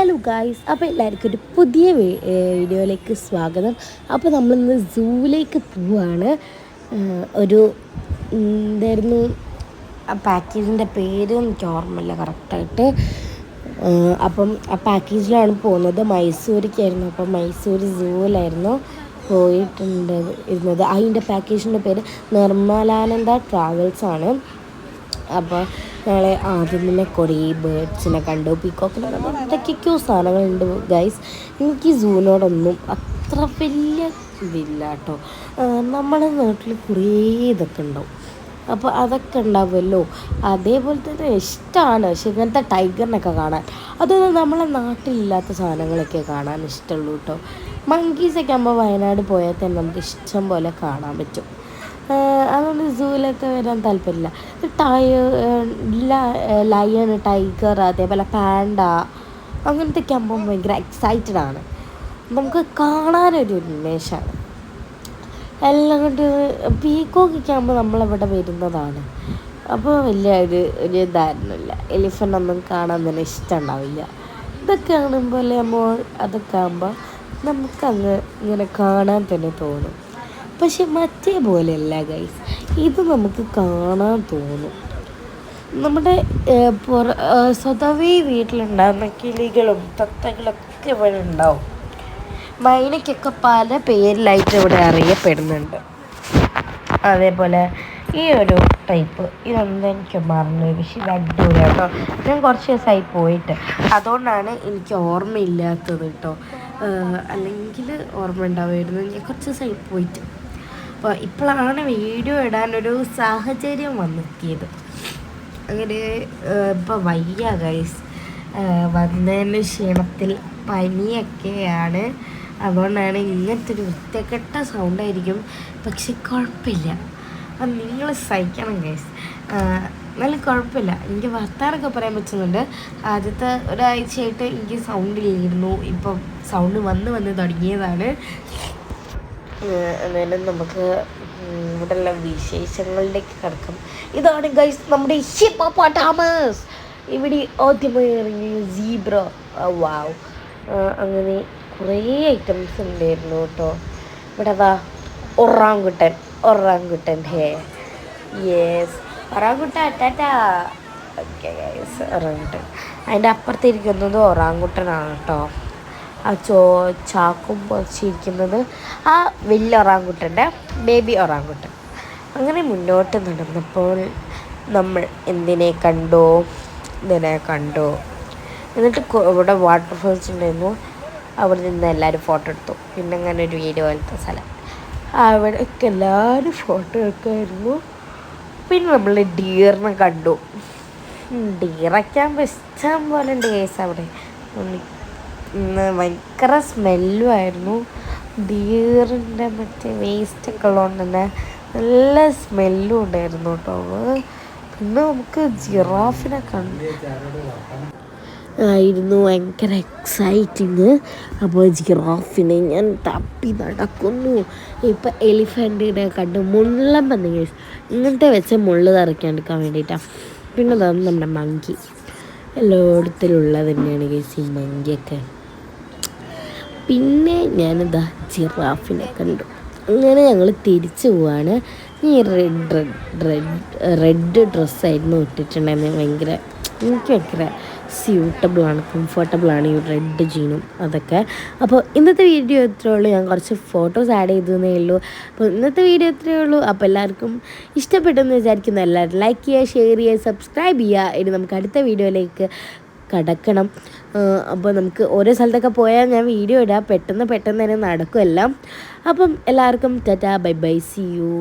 Hello guys, അപ്പോൾ എല്ലാവർക്കും ഒരു പുതിയ വീഡിയോയിലേക്ക് സ്വാഗതം. അപ്പോൾ നമ്മളിന്ന് സൂവിലേക്ക് പോവാണ്. ഒരു എന്തായിരുന്നു ആ പാക്കേജിൻ്റെ പേര് എനിക്ക് ഓർമ്മയില്ല കറക്റ്റായിട്ട്. അപ്പം ആ പാക്കേജിലാണ് പോകുന്നത്. മൈസൂരിക്കായിരുന്നു. അപ്പം മൈസൂർ സൂവിലായിരുന്നു ഇരുന്നത്. അതിൻ്റെ പാക്കേജിൻ്റെ പേര് നിർമ്മലാനന്ദ ട്രാവൽസാണ്. അപ്പോൾ ഞങ്ങൾ ആദ്യം തന്നെ കുറേ ബേർഡ്സിനെ കണ്ടു, പീക്കോക്കിനെ കണ്ടു, എന്തൊക്കെയൊക്കെയോ സാധനങ്ങളുണ്ട് ഗൈസ്. എനിക്ക് സൂവിനോടൊന്നും അത്ര വലിയ ഇതില്ല കേട്ടോ. നമ്മുടെ നാട്ടിൽ കുറേ ഇതൊക്കെ ഉണ്ടാവും, അപ്പോൾ അതൊക്കെ ഉണ്ടാവുമല്ലോ. അതേപോലെ തന്നെ ഇഷ്ടമാണ്, പക്ഷെ ഇങ്ങനത്തെ ടൈഗറിനൊക്കെ കാണാൻ, അതൊന്നും നമ്മളെ നാട്ടിലില്ലാത്ത സാധനങ്ങളൊക്കെ കാണാൻ ഇഷ്ടമുള്ളൂ കേട്ടോ. മങ്കീസൊക്കെ ആകുമ്പോൾ വയനാട് പോയാൽ തന്നെ നമുക്ക് ഇഷ്ടം പോലെ കാണാൻ പറ്റും. അതുകൊണ്ട് സൂവിലൊക്കെ വരാൻ താല്പര്യമില്ല. ലയൺ, ടൈഗർ, അതേപോലെ പാൻഡ അങ്ങനത്തെയൊക്കെ ആകുമ്പം ഭയങ്കര എക്സൈറ്റഡ് ആണ്. നമുക്ക് കാണാനൊരു ഉന്മേഷമാണ്. എല്ലാം കൊണ്ട് പീക്കോക്കൊക്കെ ആകുമ്പോൾ നമ്മളവിടെ വരുന്നതാണ്. അപ്പോൾ വലിയ ഒരു ധാരണയില്ല. എലിഫൻ്റ് ഒന്നും കാണാൻ തന്നെ ഇഷ്ടമുണ്ടാവില്ല. ഇതൊക്കെ കാണുമ്പോൾ നമ്മൾ അതൊക്കെ ആകുമ്പോൾ നമുക്കങ്ങ് ഇങ്ങനെ കാണാൻ തന്നെ തോന്നും. പക്ഷെ മറ്റേ പോലെയല്ല ഗൈസ്, ഇത് നമുക്ക് കാണാൻ തോന്നും. നമ്മുടെ സ്വതവേ വീട്ടിലുണ്ടാകുന്ന കിളികളും തത്തകളൊക്കെ ഇവിടെ ഉണ്ടാവും. മൈനയ്ക്കൊക്കെ പല പേരിലായിട്ട് ഇവിടെ അറിയപ്പെടുന്നുണ്ട്. അതേപോലെ ഈ ഒരു ടൈപ്പ് ഇതൊന്നും എനിക്ക് മറന്നു, പക്ഷെ ഇത് അടിപൊളി കേട്ടോ. ഞാൻ കുറച്ച് ദിവസമായി പോയിട്ട്, അതുകൊണ്ടാണ് എനിക്ക് ഓർമ്മയില്ലാത്തത് കേട്ടോ. അല്ലെങ്കിൽ ഓർമ്മ ഉണ്ടാവുമായിരുന്നു. ഞാൻ കുറച്ച് ദിവസമായി പോയിട്ട്. അപ്പോൾ ഇപ്പോഴാണ് വീഡിയോ ഇടാനൊരു സാഹചര്യം വന്നെത്തിയത്. അങ്ങനെ ഇപ്പോൾ വയ്യ ഗൈസ്, വന്നതിന് ക്ഷീണത്തിൽ പനിയൊക്കെയാണ്. അതുകൊണ്ടാണ് ഇങ്ങനത്തെ ഒരു വൃത്തികെട്ട സൗണ്ടായിരിക്കും, പക്ഷെ കുഴപ്പമില്ല. അപ്പം നിങ്ങൾ സഹിക്കണം ഗൈസ്. എന്നാലും കുഴപ്പമില്ല, എനിക്ക് വർത്താനൊക്കെ പറയാൻ പറ്റുന്നുണ്ട്. ആദ്യത്തെ ഒരാഴ്ചയായിട്ട് എനിക്ക് സൗണ്ട് ഇല്ലായിരുന്നു, ഇപ്പം സൗണ്ട് വന്ന് തുടങ്ങിയതാണ്. എന്നാലും നമുക്ക് ഇവിടെയുള്ള വിശേഷങ്ങളിലേക്ക് കിടക്കും. ഇതാണ് ഗൈസ് നമ്മുടെ ഹിപ്പോപ്പൊട്ടാമസ്. ഇവിടെ ആദ്യമായി ഇറങ്ങിയ സീബ്ര. വാവ്, അങ്ങനെ കുറേ ഐറ്റംസ് ഉണ്ടായിരുന്നു കേട്ടോ. ഇവിടെ അതാ ഒറാങ്കുട്ടൻ ഹേ, യെസ് ഒറാങ്കുട്ടൻ ടാറ്റാ. Okay guys, orangutan. അതിൻ്റെ അപ്പുറത്തിരിക്കുന്നത് ഒറാങ്കുട്ടനാണ് കേട്ടോ. ആ ചാക്കും പൊച്ചിരിക്കുന്നത് ആ വലിയ ഒറാങ്കുട്ടൻ്റെ ബേബി ഒറാങ്കുട്ടൻ. അങ്ങനെ മുന്നോട്ട് നടന്നപ്പോൾ നമ്മൾ ഇതിനെ കണ്ടു. എന്നിട്ട് ഇവിടെ വാട്ടർഫോൾസ് ഉണ്ടായിരുന്നു. അവിടെ നിന്ന് എല്ലാവരും ഫോട്ടോ എടുത്തു. പിന്നെ അങ്ങനെ ഒരു വീഡിയോ പോലത്തെ സ്ഥലം, അവിടെയൊക്കെ എല്ലാവരും ഫോട്ടോ എടുക്കുമായിരുന്നു. പിന്നെ നമ്മൾ ഡിയറിനെ കണ്ടു. ഡിയറൊക്കെ ഇഷ്ടം പോലെ ഉണ്ട് കേസ് അവിടെ. ഭയങ്കര സ്മെല്ലും ആയിരുന്നു. ഡിയറിൻ്റെ മറ്റേ വേസ്റ്റൊക്കെ ഉള്ളതുകൊണ്ട് തന്നെ നല്ല സ്മെല്ലും ഉണ്ടായിരുന്നു കേട്ടോ. പിന്നെ നമുക്ക് ജിറാഫിനെ ആയിരുന്നു ഭയങ്കര എക്സൈറ്റിങ്. അപ്പോൾ ജിറാഫിനെ ഞാൻ തപ്പി നടക്കുന്നു. ഇപ്പം എലിഫൻറ്റിനെ കണ്ട് മുള്ളം വന്നു കേസ്, ഇങ്ങനത്തെ വെച്ച മുള്ള് തറയ്ക്കാണ്ടിരിക്കാൻ വേണ്ടിയിട്ടാണ്. പിന്നെ നമ്മുടെ മങ്കി എല്ലായിടത്തിലുള്ളത് തന്നെയാണ് കേസ് ഈ മങ്കിയൊക്കെ. പിന്നെ ഞാനിതാ ജിറാഫിനെ കണ്ടു. അങ്ങനെ ഞങ്ങൾ തിരിച്ചു പോവാണ്. ഈ റെഡ് ഡ്രസ്സായിരുന്നു ഇട്ടിട്ടുണ്ടായിരുന്നത്. എനിക്ക് ഭയങ്കര സ്യൂട്ടബിളാണ്, കംഫർട്ടബിളാണ് ഈ റെഡ് ജീനും അതൊക്കെ. അപ്പോൾ ഇന്നത്തെ വീഡിയോ ഇത്രയേ ഉള്ളൂ. ഞാൻ കുറച്ച് ഫോട്ടോസ് ആഡ് ചെയ്തതേ ഉള്ളൂ. അപ്പോൾ ഇന്നത്തെ വീഡിയോ ഇത്രയേ ഉള്ളൂ. അപ്പോൾ എല്ലാവർക്കും ഇഷ്ടപ്പെട്ടെന്ന് വിചാരിക്കുന്നു. എല്ലാവരും ലൈക്ക് ചെയ്യുക, ഷെയർ ചെയ്യുക, സബ്സ്ക്രൈബ് ചെയ്യുക. ഇനി നമുക്ക് അടുത്ത വീഡിയോയിലേക്ക് കടക്കണം. അപ്പോൾ നമുക്ക് ഓരോ സ്ഥലത്തൊക്കെ പോയാൽ ഞാൻ വീഡിയോ ഇടാം. പെട്ടെന്ന് തന്നെ നടക്കുമെല്ലാം. അപ്പം എല്ലാവർക്കും tata, bye bye, see U.